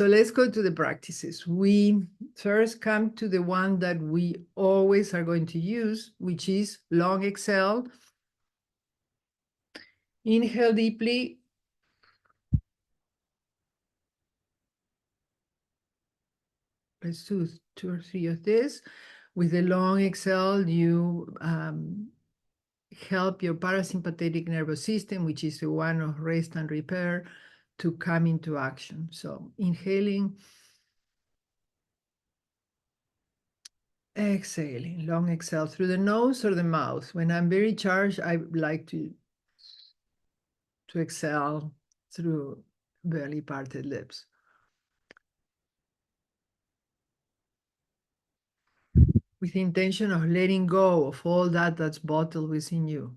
So let's go to the practices. We first come to the one that we always are going to use, which is long exhale. Inhale deeply. Let's do 2 or 3 of this. With the long exhale, you help your parasympathetic nervous system, which is the one of rest and repair, to come into action. So inhaling, exhaling, long exhale through the nose or the mouth. When I'm very charged, I like to exhale through barely parted lips. With the intention of letting go of all that's bottled within you.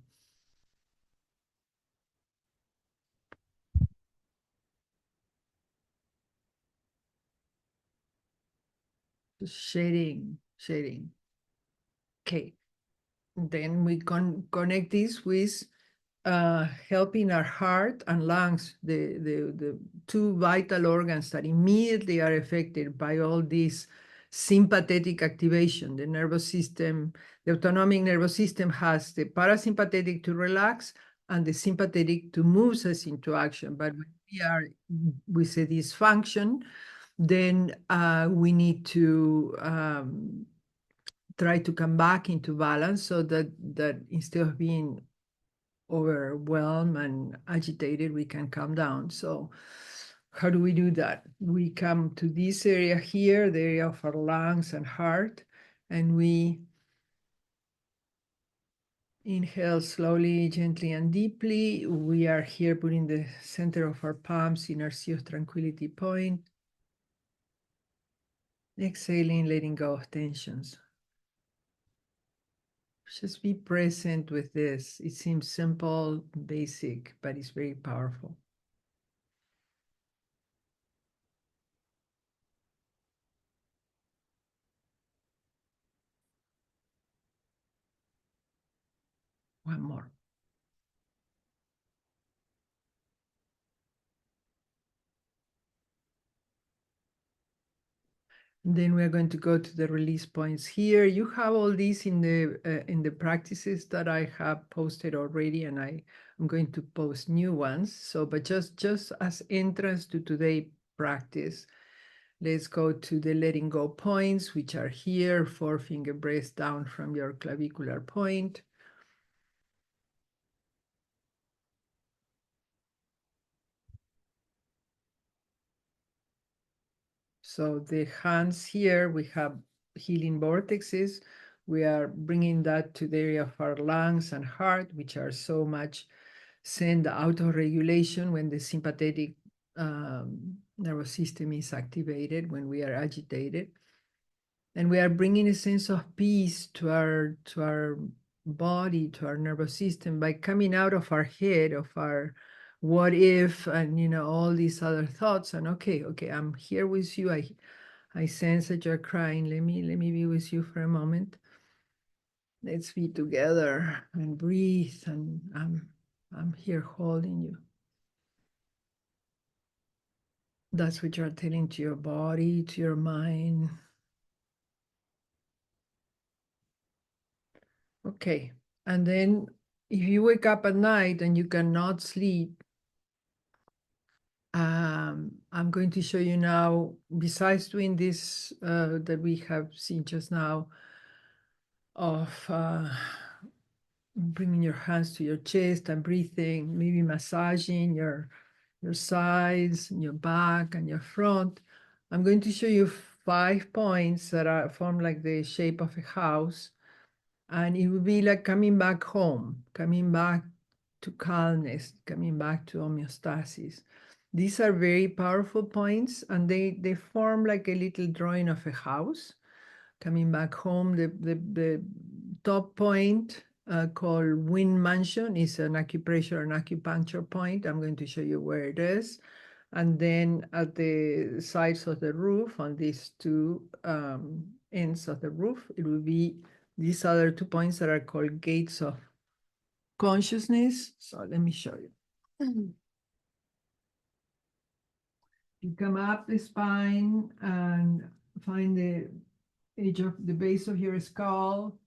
Shedding. Okay. Then we connect this with helping our heart and lungs, the two vital organs that immediately are affected by all this sympathetic activation. The nervous system, the autonomic nervous system has the parasympathetic to relax and the sympathetic to move us into action. But when we are with a dysfunction, then we need to try to come back into balance so that instead of being overwhelmed and agitated, we can calm down. So how do we do that? We come to this area here, the area of our lungs and heart, and we inhale slowly, gently, and deeply. We are here putting the center of our palms in our sea of tranquility point. Exhaling, letting go of tensions. Just be present with this. It seems simple, basic, but it's very powerful. One more. Then we're going to go to the release points here. You have all these in the practices that I have posted already, and I'm going to post new ones. So, but just as entrance to today practice, let's go to the letting go points, which are here, 4-finger brace down from your clavicular point. So the hands here, we have healing vortexes. We are bringing that to the area of our lungs and heart, which are so much send out of regulation when the sympathetic nervous system is activated, when we are agitated. And we are bringing a sense of peace to our body, to our nervous system by coming out of our head, of our what if, and all these other thoughts. And okay, I'm here with you. I sense that you're crying. Let me be with you for a moment. Let's be together and breathe. And I'm here holding you. That's what you're telling to your body, to your mind. Okay. And then if you wake up at night and you cannot sleep, I'm going to show you now, besides doing this that we have seen just now, of bringing your hands to your chest and breathing, maybe massaging your sides, and your back, and your front. I'm going to show you 5 points that are formed like the shape of a house. And it would be like coming back home, coming back to calmness, coming back to homeostasis. These are very powerful points, and they form like a little drawing of a house. Coming back home, the top point called Wind Mansion is an acupressure and acupuncture point. I'm going to show you where it is. And then at the sides of the roof, on these two ends of the roof, it will be these other 2 points that are called gates of consciousness. So let me show you. You come up the spine and find the edge of the base of your skull.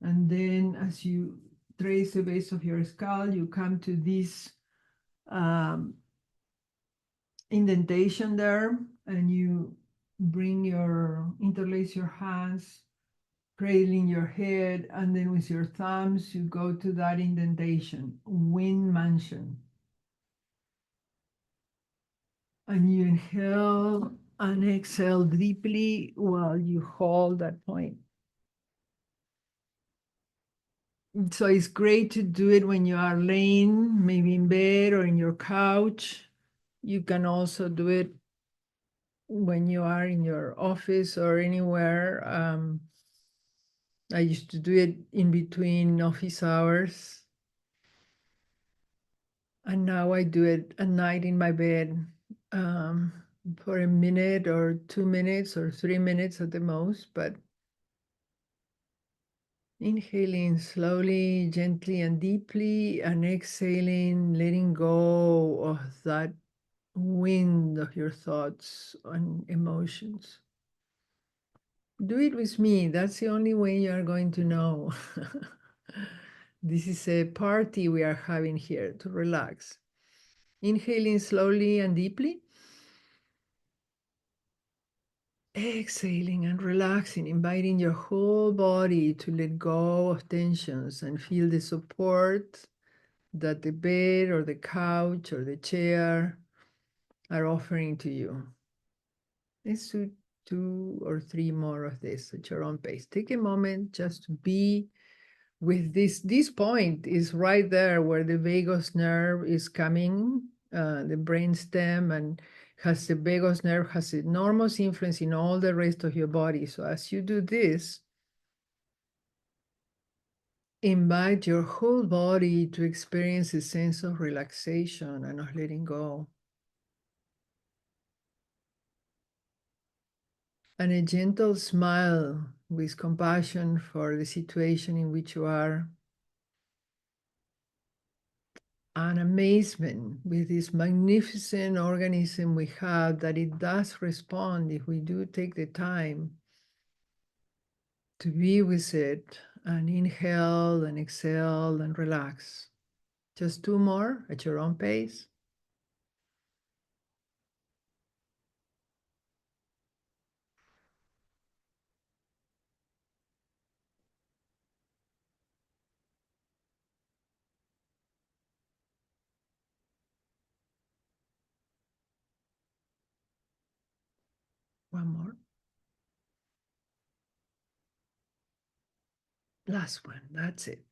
And then as you trace the base of your skull, you come to this um, indentation there, and you interlace your hands, cradling your head, and then with your thumbs, you go to that indentation, wind mansion. And you inhale and exhale deeply while you hold that point. So it's great to do it when you are laying, maybe in bed or in your couch. You can also do it when you are in your office or anywhere. I used to do it in between office hours. And now I do it at night in my bed um, for a minute or 2 minutes or 3 minutes at the most. But inhaling slowly, gently, and deeply, and exhaling, letting go of that wind of your thoughts and emotions. Do it with me. That's the only way you are going to know. This is a party we are having here to relax. Inhaling slowly and deeply. Exhaling and relaxing, inviting your whole body to let go of tensions and feel the support that the bed or the couch or the chair are offering to you. Let's do 2 or 3 more of this at your own pace. Take a moment just to be with this. This point is right there where the vagus nerve is coming, the brain stem, and the vagus nerve has enormous influence in all the rest of your body. So as you do this, invite your whole body to experience a sense of relaxation and of letting go. And a gentle smile with compassion for the situation in which you are, and amazement with this magnificent organism we have, that it does respond if we do take the time to be with it and inhale and exhale and relax. Just 2 more at your own pace. One more. Last one. That's it.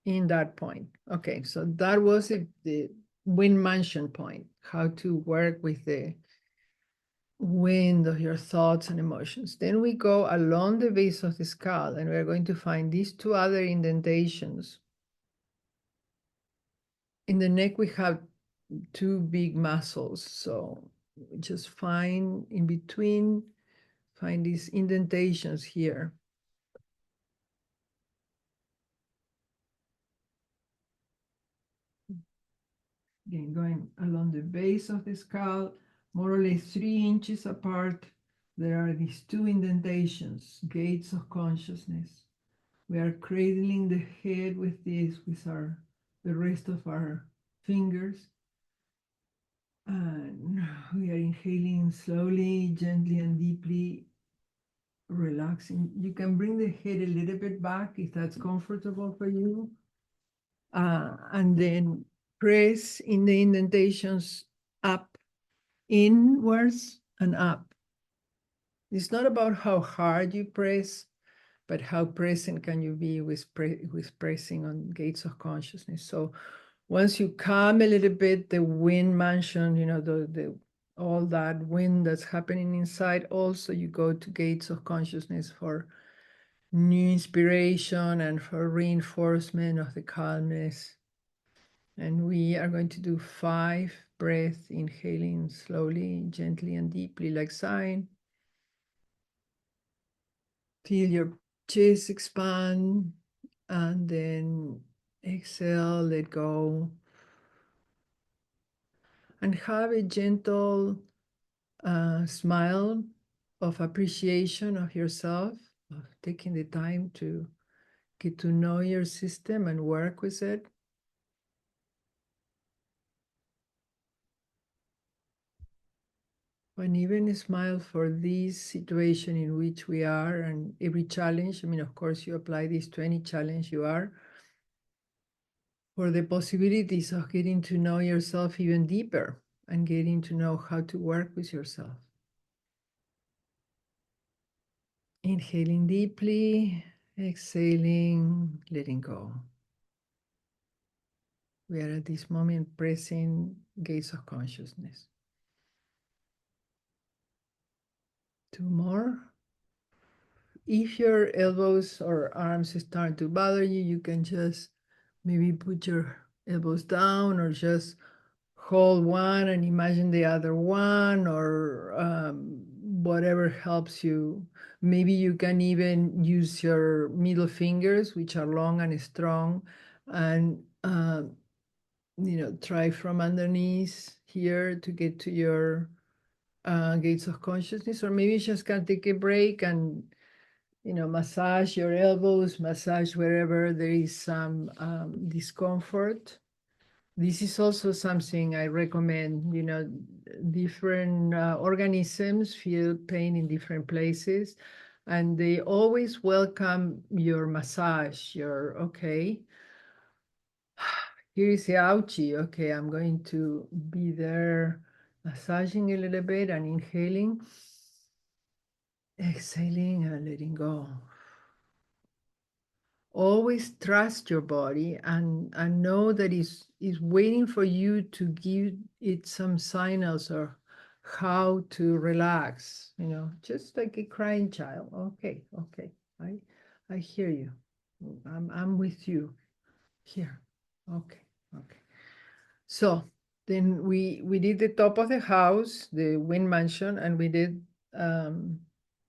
In that point. Okay, so that was the wind mansion point, how to work with the wind of your thoughts and emotions. Then we go along the base of the skull, and we're going to find these 2 other indentations. In the neck, we have 2 big muscles. So just find in between, find these indentations here. Again, going along the base of the skull, more or less 3 inches apart, there are these 2 indentations, gates of consciousness. We are cradling the head with this, with the rest of our fingers. And we are inhaling slowly, gently, and deeply, relaxing. You can bring the head a little bit back if that's comfortable for you. And then press in the indentations up, inwards and up. It's not about how hard you press, but how present can you be with pressing on gates of consciousness. So once you calm a little bit, the wind mansion, the all that wind that's happening inside, also you go to gates of consciousness for new inspiration and for reinforcement of the calmness. And we are going to do 5 breaths, inhaling slowly, gently, and deeply, like sighing. Feel your chest expand, and then exhale, let go. and have a gentle smile of appreciation of yourself, of taking the time to get to know your system and work with it. And even a smile for this situation in which we are and every challenge. I mean, of course, you apply this to any challenge you are, for the possibilities of getting to know yourself even deeper and getting to know how to work with yourself. Inhaling deeply, exhaling, letting go. We are at this moment pressing gaze of consciousness. Two more. If your elbows or arms start to bother you, you can just maybe put your elbows down or just hold one and imagine the other one, or whatever helps you. Maybe you can even use your middle fingers, which are long and strong, and try from underneath here to get to your gates of consciousness. Or maybe you just can take a break and massage your elbows, massage wherever there is some discomfort. This is also something I recommend. Different organisms feel pain in different places, and they always welcome your massage. Okay, here is the ouchie. Okay, I'm going to be there massaging a little bit and inhaling, exhaling, and letting go. Always trust your body and know that it's waiting for you to give it some signals or how to relax, just like a crying child. Okay, I hear you. I'm with you here. Okay, okay. So then we did the top of the house, the wind mansion, and we did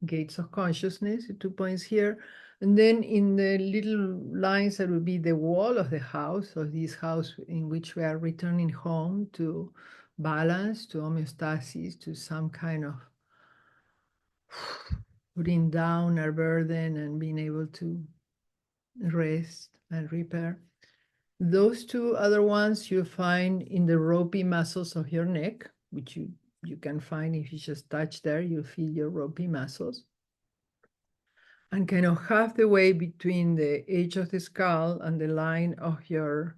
gates of consciousness, the 2 points here. And then in the little lines that would be the wall of the house, of this house in which we are returning home to balance, to homeostasis, to some kind of putting down our burden and being able to rest and repair. Those two other ones you find in the ropey muscles of your neck, which you can find if you just touch there, you feel your ropey muscles. And kind of half the way between the edge of the skull and the line of your,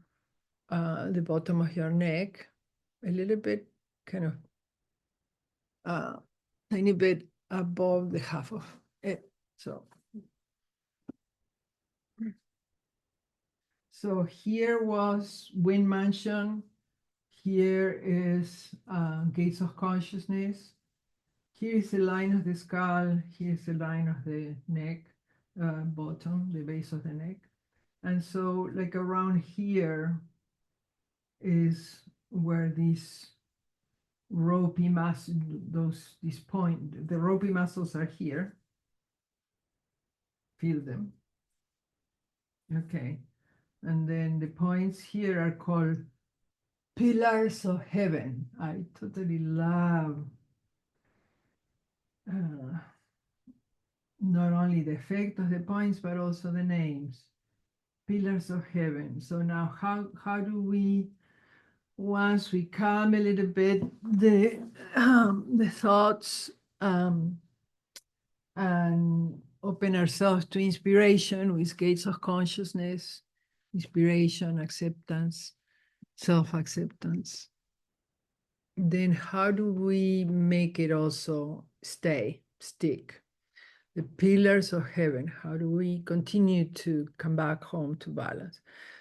the bottom of your neck, a little bit kind of, tiny bit above the half of it. So here was wind mansion. Here is gates of consciousness. Here is the line of the skull. Here is the line of the neck, bottom, the base of the neck. And so like around here is where these ropey muscles, the ropey muscles are here. Feel them. Okay. And then the points here are called pillars of heaven. I totally love not only the effect of the points, but also the names. Pillars of heaven. So now how do we, once we calm a little bit the thoughts and open ourselves to inspiration with gates of consciousness, inspiration, acceptance, self-acceptance, then how do we make it also stick? The pillars of heaven, how do we continue to come back home to balance?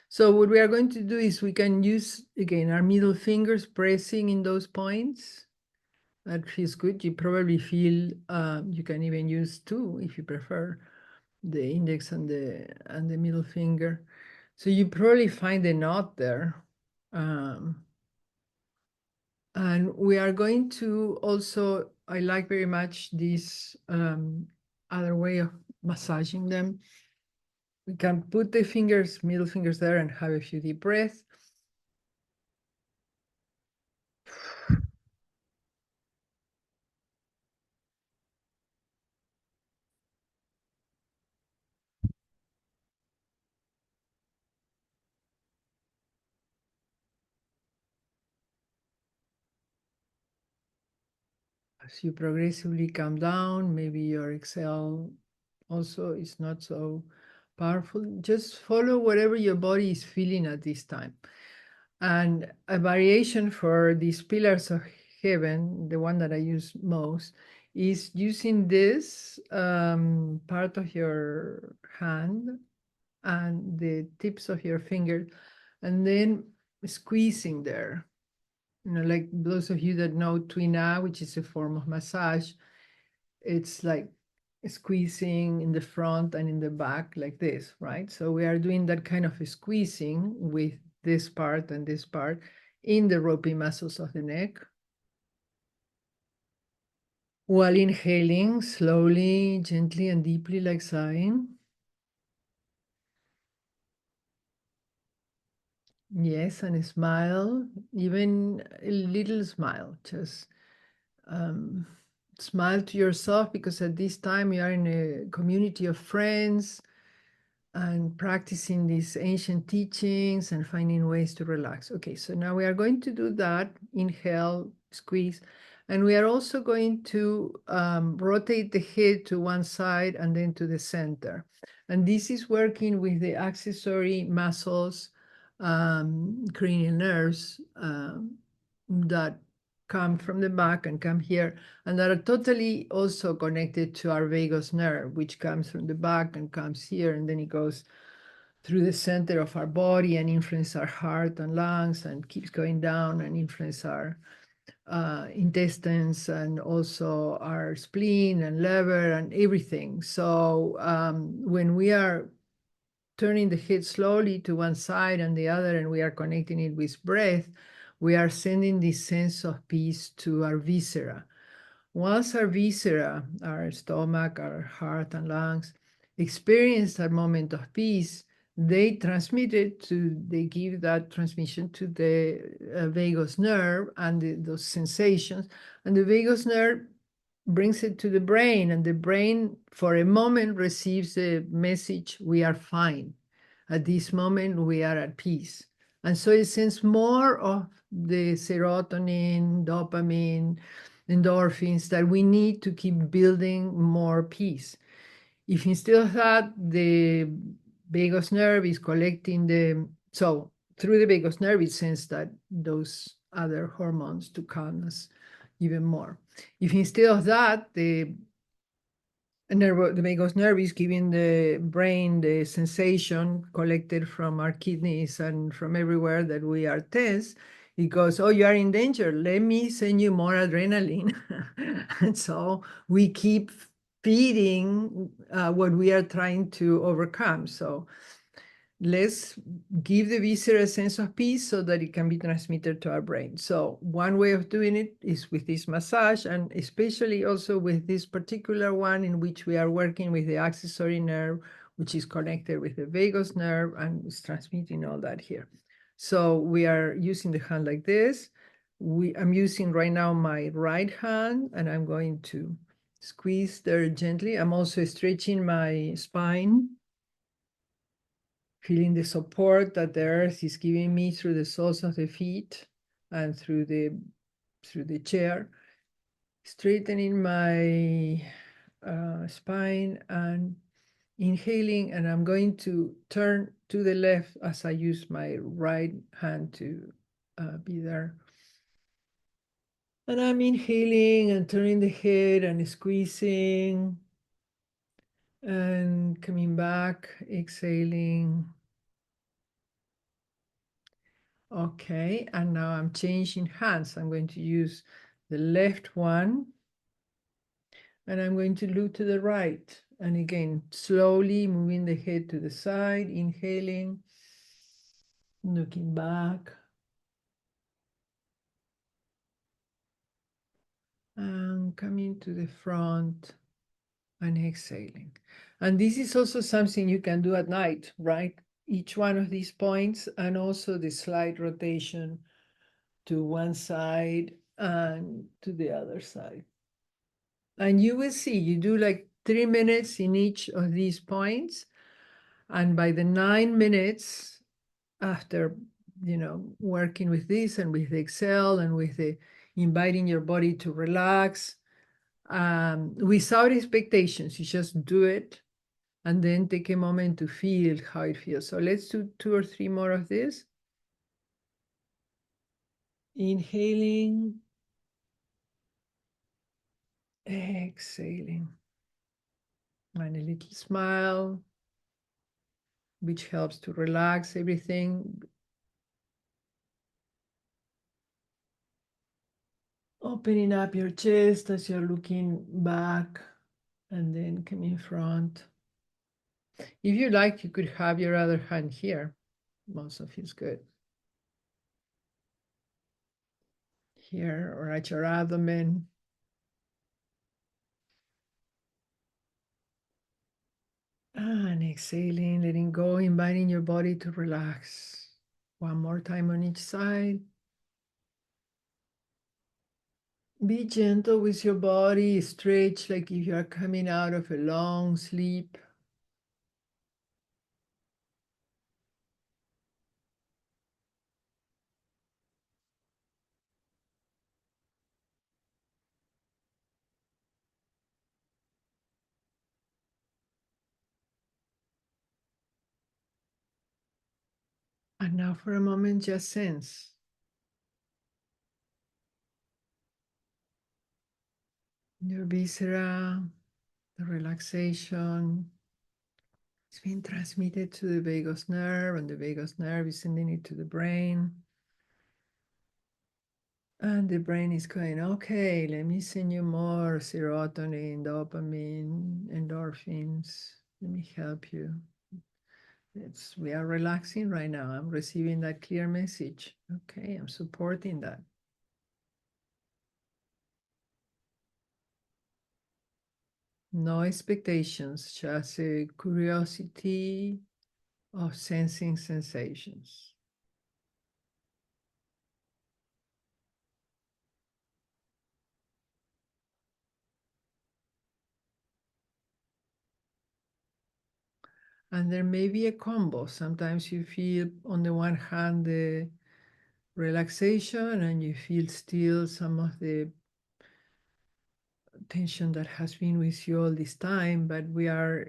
So what we are going to do is we can use, again, our middle fingers pressing in those points. That feels good. You probably feel, you can even use two if you prefer, the index and the middle finger. So you probably find a knot there. And we are going to also, I like very much this other way of massaging them. We can put the fingers, middle fingers there and have a few deep breaths. As you progressively come down, maybe your exhale also is not so powerful. Just follow whatever your body is feeling at this time. And a variation for these pillars of heaven, the one that I use most, is using this part of your hand and the tips of your finger, and then squeezing there. Like those of you that know Tuina, which is a form of massage, it's like squeezing in the front and in the back like this, right? So we are doing that kind of squeezing with this part and this part in the ropey muscles of the neck, while inhaling slowly, gently, and deeply, like sighing. Yes, and a smile, even a little smile, just um, smile to yourself, because at this time you are in a community of friends and practicing these ancient teachings and finding ways to relax. Okay, so now we are going to do that. Inhale, squeeze. And we are also going to rotate the head to one side and then to the center. And this is working with the accessory muscles, cranial nerves that come from the back and come here, and that are totally also connected to our vagus nerve, which comes from the back and comes here, and then it goes through the center of our body and influence our heart and lungs, and keeps going down and influence our intestines and also our spleen and liver and everything. So when we are turning the head slowly to one side and the other, and we are connecting it with breath, we are sending this sense of peace to our viscera. Once our viscera, our stomach, our heart and lungs, experience that moment of peace, they give that transmission to the vagus nerve and those sensations. And the vagus nerve brings it to the brain, and the brain, for a moment, receives the message, we are fine. At this moment, we are at peace. And so it sends more of the serotonin, dopamine, endorphins that we need to keep building more peace. If instead of that, the vagus nerve is collecting so through the vagus nerve, it sends that those other hormones to calm us even more. If instead of that, the vagus nerve is giving the brain the sensation collected from our kidneys and from everywhere that we are tense. It goes, oh, you are in danger. Let me send you more adrenaline. And so we keep feeding what we are trying to overcome. So let's give the viscera a sense of peace so that it can be transmitted to our brain. So one way of doing it is with this massage, and especially also with this particular one in which we are working with the accessory nerve, which is connected with the vagus nerve and is transmitting all that here. So we are using the hand like this. I'm using right now my right hand, and I'm going to squeeze there gently. I'm also stretching my spine, feeling the support that the earth is giving me through the soles of the feet and through the chair, straightening my spine and inhaling, and I'm going to turn to the left as I use my right hand to be there. And I'm inhaling and turning the head and squeezing and coming back, exhaling. Okay, and now I'm changing hands. I'm going to use the left one, and I'm going to look to the right. And again, slowly moving the head to the side, inhaling, looking back, and coming to the front and exhaling. And this is also something you can do at night, right? Each one of these points, and also the slight rotation to one side and to the other side. And you will see, you do like 3 minutes in each of these points. And by the 9 minutes after, working with this and with the Excel and with the inviting your body to relax, without expectations. You just do it and then take a moment to feel how it feels. So let's do 2 or 3 more of this. Inhaling, exhaling, and a little smile, which helps to relax everything. Opening up your chest as you're looking back and then come in front. If you like, you could have your other hand here. Also feels good. Here or at your abdomen. And exhaling, letting go, inviting your body to relax. One more time on each side. Be gentle with your body, stretch like if you are coming out of a long sleep. And now for a moment, just sense your viscera, the relaxation. It's being transmitted to the vagus nerve, and the vagus nerve is sending it to the brain. And the brain is going, okay, let me send you more serotonin, dopamine, endorphins. Let me help you. We are relaxing right now. I'm receiving that clear message. Okay, I'm supporting that. No expectations, just a curiosity of sensing sensations. And there may be a combo. Sometimes you feel, on the one hand, the relaxation, and you feel still some of the tension that has been with you all this time, but we are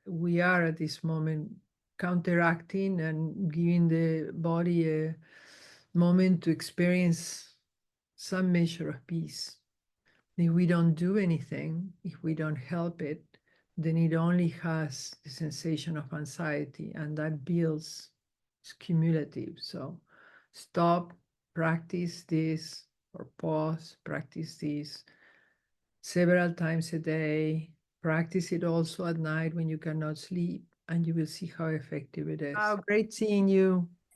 at this moment counteracting and giving the body a moment to experience some measure of peace. If we don't do anything, if we don't help it, then it only has the sensation of anxiety, and that builds, it's cumulative. So stop, practice this, or pause, practice this several times a day. Practice it also at night when you cannot sleep, and you will see how effective it is. Oh, great seeing you.